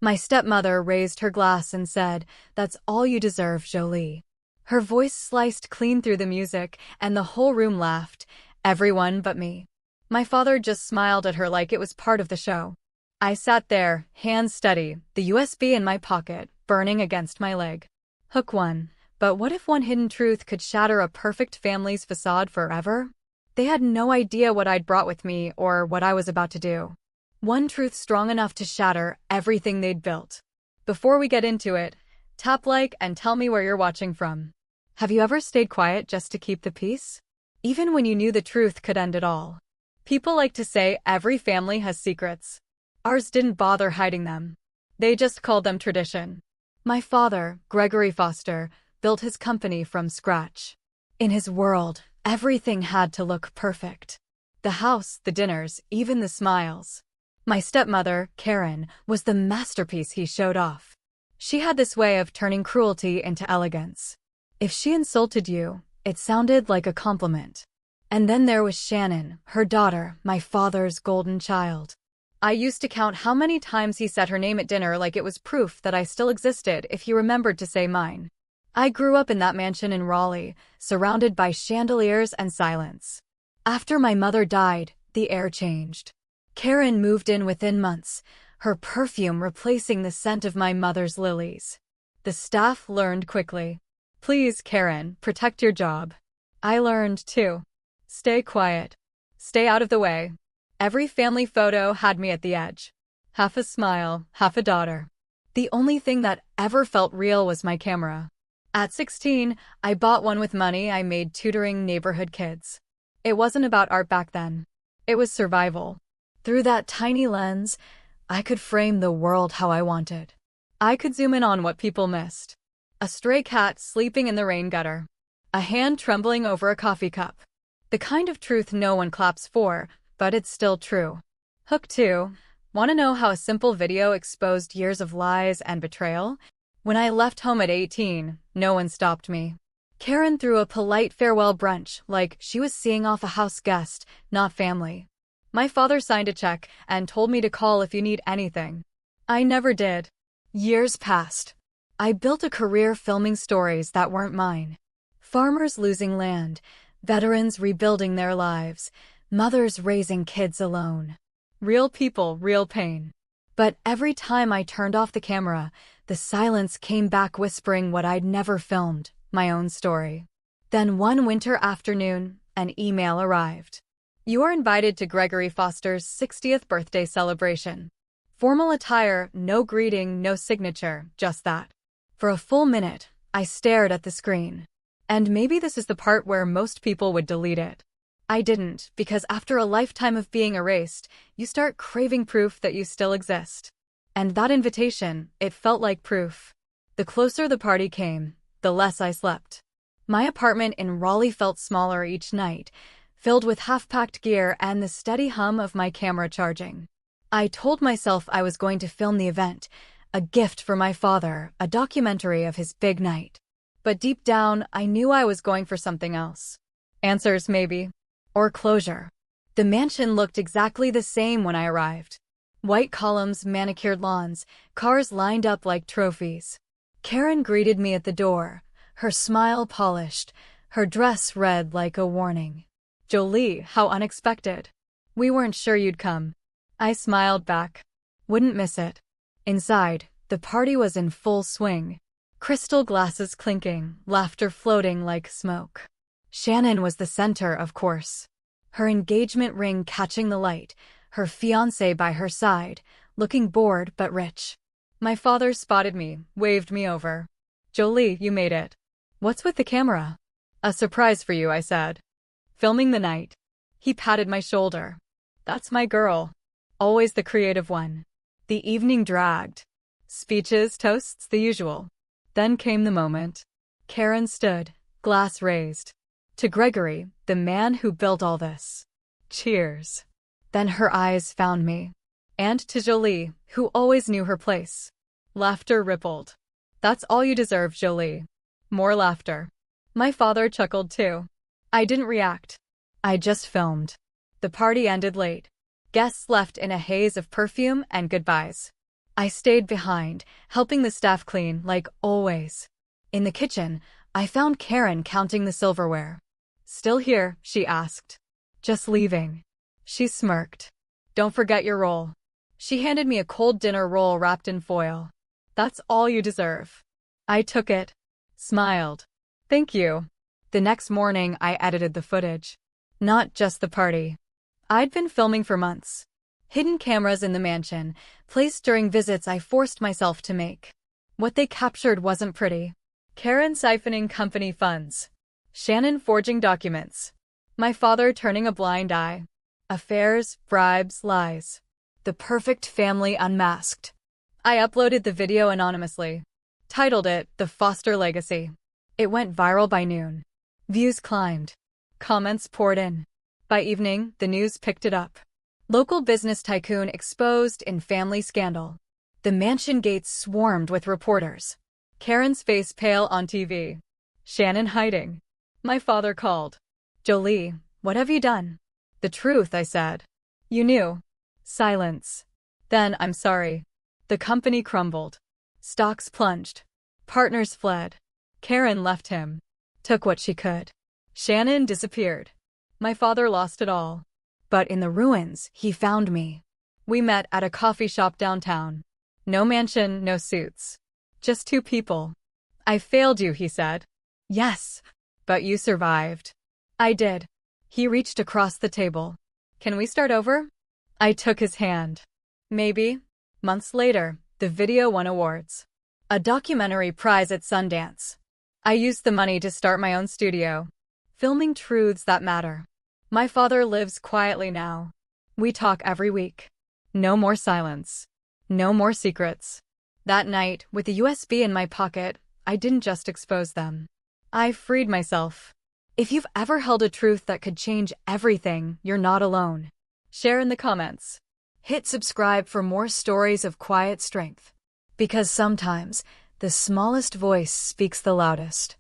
My stepmother raised her glass and said, "That's all you deserve, Jolie." Her voice sliced clean through the music, and the whole room laughed, everyone but me. My father just smiled at her like it was part of the show. I sat there, hands steady, the USB in my pocket, burning against my leg. Hook 1. But what if one hidden truth could shatter a perfect family's facade forever? They had no idea what I'd brought with me or what I was about to do. One truth strong enough to shatter everything they'd built. Before we get into it, tap like and tell me where you're watching from. Have you ever stayed quiet just to keep the peace? Even when you knew the truth could end it all. People like to say every family has secrets. Ours didn't bother hiding them. They just called them tradition. My father, Jolie Foster, built his company from scratch. In his world, everything had to look perfect. The house, the dinners, even the smiles. My stepmother, Karen, was the masterpiece he showed off. She had this way of turning cruelty into elegance. If she insulted you, it sounded like a compliment. And then there was Shannon, her daughter, my father's golden child. I used to count how many times he said her name at dinner like it was proof that I still existed if he remembered to say mine. I grew up in that mansion in Raleigh, surrounded by chandeliers and silence. After my mother died, the air changed. Karen moved in within months, her perfume replacing the scent of my mother's lilies. The staff learned quickly. "Please, Karen, protect your job." I learned too. Stay quiet. Stay out of the way. Every family photo had me at the edge. Half a smile, half a daughter. The only thing that ever felt real was my camera. At 16, I bought one with money I made tutoring neighborhood kids. It wasn't about art back then. It was survival. Through that tiny lens, I could frame the world how I wanted. I could zoom in on what people missed. A stray cat sleeping in the rain gutter. A hand trembling over a coffee cup. The kind of truth no one claps for, but it's still true. Hook 2. Want to know how a simple video exposed years of lies and betrayal? When I left home at 18, no one stopped me. Karen threw a polite farewell brunch like she was seeing off a house guest, not family. My father signed a check and told me to call if you need anything. I never did. Years passed. I built a career filming stories that weren't mine. Farmers losing land, veterans rebuilding their lives, mothers raising kids alone. Real people, real pain. But every time I turned off the camera, the silence came back whispering what I'd never filmed, my own story. Then one winter afternoon, an email arrived. "You are invited to Jolie Foster's 60th birthday celebration." Formal attire, no greeting, no signature, just that. For a full minute, I stared at the screen. And maybe this is the part where most people would delete it. I didn't, because after a lifetime of being erased, you start craving proof that you still exist. And that invitation, it felt like proof. The closer the party came, the less I slept. My apartment in Raleigh felt smaller each night, filled with half-packed gear and the steady hum of my camera charging. I told myself I was going to film the event, a gift for my father, a documentary of his big night. But deep down, I knew I was going for something else. Answers, maybe. Or closure. The mansion looked exactly the same when I arrived. White columns, manicured lawns, cars lined up like trophies. Karen greeted me at the door, her smile polished, her dress red like a warning. "Jolie, how unexpected. We weren't sure you'd come." I smiled back. Wouldn't miss it. Inside, the party was in full swing. Crystal glasses clinking, laughter floating like smoke. Shannon was the center, of course. Her engagement ring catching the light, her fiancé by her side, looking bored but rich. My father spotted me, waved me over. "Jolie, you made it." "What's with the camera?" "A surprise for you," I said. "Filming the night." He patted my shoulder. "That's my girl. Always the creative one." The evening dragged. Speeches, toasts, the usual. Then came the moment. Karen stood, glass raised. "To Gregory, the man who built all this. Cheers." Then her eyes found me. "And to Jolie, who always knew her place." Laughter rippled. "That's all you deserve, Jolie." More laughter. My father chuckled too. I didn't react. I just filmed. The party ended late. Guests left in a haze of perfume and goodbyes. I stayed behind, helping the staff clean, like always. In the kitchen, I found Karen counting the silverware. "Still here?" she asked. "Just leaving." She smirked. "Don't forget your roll." She handed me a cold dinner roll wrapped in foil. "That's all you deserve." I took it, smiled. "Thank you." The next morning, I edited the footage. Not just the party. I'd been filming for months. Hidden cameras in the mansion, placed during visits I forced myself to make. What they captured wasn't pretty. Karen siphoning company funds. Shannon forging documents. My father turning a blind eye. Affairs, bribes, lies. The perfect family unmasked. I uploaded the video anonymously. Titled it, "The Foster Legacy." It went viral by noon. Views climbed. Comments poured in. By evening, the news picked it up. Local business tycoon exposed in family scandal. The mansion gates swarmed with reporters. Karen's face pale on TV. Shannon hiding. My father called. "Jolie, what have you done?" "The truth," I said. "You knew." Silence. Then, "I'm sorry." The company crumbled. Stocks plunged. Partners fled. Karen left him. Took what she could. Shannon disappeared. My father lost it all. But in the ruins, he found me. We met at a coffee shop downtown. No mansion, no suits. Just two people. "I failed you," he said. "Yes, but you survived." I did. He reached across the table. "Can we start over?" I took his hand. Maybe. Months later, the video won awards. A documentary prize at Sundance. I used the money to start my own studio. Filming truths that matter. My father lives quietly now. We talk every week. No more silence. No more secrets. That night, with the USB in my pocket, I didn't just expose them. I freed myself. If you've ever held a truth that could change everything, you're not alone. Share in the comments. Hit subscribe for more stories of quiet strength. Because sometimes, the smallest voice speaks the loudest.